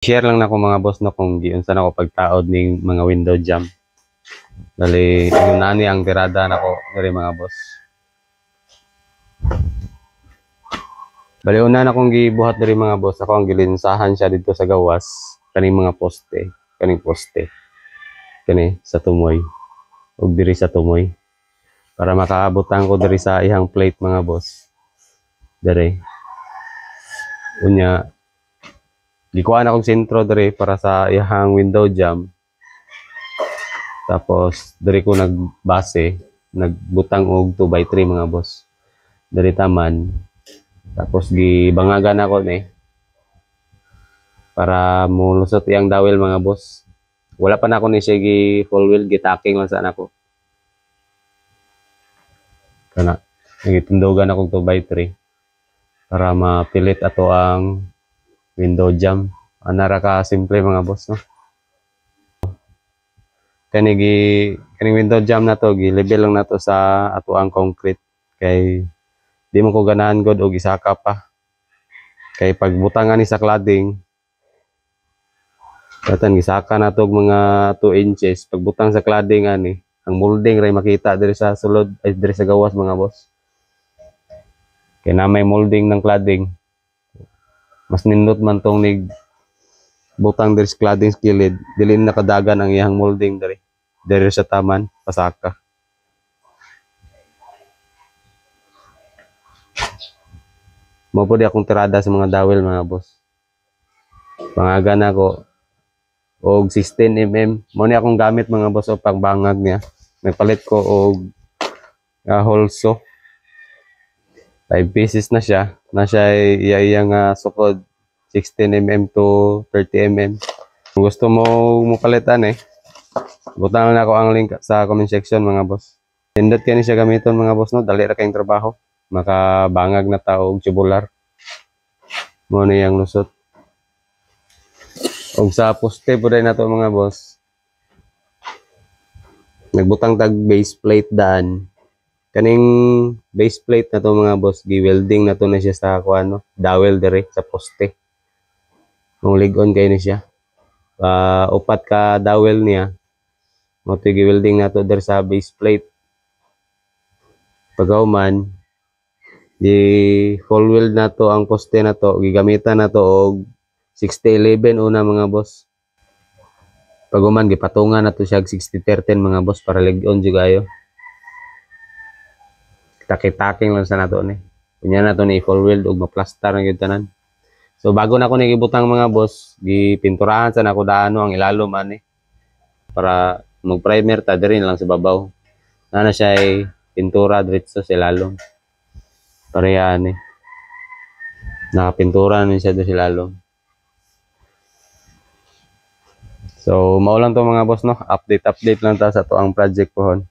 Share lang nako mga boss no kung giunsa nako pagtaod ning mga window jam. Dali yung nani ang tirada nako diri mga boss. Bali una na kong gibuhat diri mga boss, ako ang gilinsahan siya dito sa gawas kaning mga poste, kaning poste. Kani sa tumoy ug diri sa tumoy para makaabutan ko diri sa ihang plate mga boss. Diri. Unya gikuha na akong sentro diri para sa ihang window jam. Tapos diri ko nagbase, nagbutang og 2x3 mga boss. Diri taman. Tapos gibangagan ako ni para mulusot iyang dawel mga boss. Wala pa na ako ni siya gi full wheel, gitaking lang sa nako. Kana gitindogan akong 2x3 para mapilit ato ang window jam. Anara ka simple mga boss no. Kaning window jam na to gi-level lang nato sa ato ang concrete kay di mo ko ganahan god og isaka pa. Kay pagbutangan ni sa cladding katan gisaka nato og mga 2 inches pagbutang sa cladding ani ang molding ray makita diri sa sulod ay diri sa gawas mga boss. Kay na may molding ng cladding. Mas nindot man tong nig butang diri sa cladding skilid, dili nakadagan ang iyang molding diri. Diri sa taman, pasaka. Mao po di akong tirada sa mga dawel mga boss. Pangagan ako og 16mm. Mao ni akong gamit mga boss o pagbangag niya. Nagpalit ko og holso. 5 pieces na siya. Na siya iyang sukod 16mm to 30mm. Kung gusto mo palitan butang na ako ang link sa comment section mga boss. Pindot kani siya gamiton mga boss no, dali ra kayong trabaho. Makabangag na tao og tubular. Mo na yang lusot. Og sa poste po na to mga boss. Nagbutang tag base plate daan. Kaning base plate na to mga boss, gi-welding na to na siya sa kuano, dowel dire sa poste. Kung lig-on kayo na siya. Upat ka dowel niya. Mo to gi-welding na to dire sa base plate. Pagauman, di full weld na to ang poste na to, gigamitan na to og 6011 una mga boss. Pagauman gipatungan na to siya 6013 mga boss para lig-on jud kayo. Taki-taking lang sa nato ni. Kunya na to ni full weld ug maplastar na gyud tanan. So bago na ko ni gibutang mga boss, gipinturahan sa nako daano ang ilalom ani para mag-primer ta diri lang sa babaw. Nana siya ay pintura diretso sa ilalom. Pareha ni. Nakapintura na siya diri sa ilalom. So mao lang to mga boss no, update lang ta sa to ang project pohon.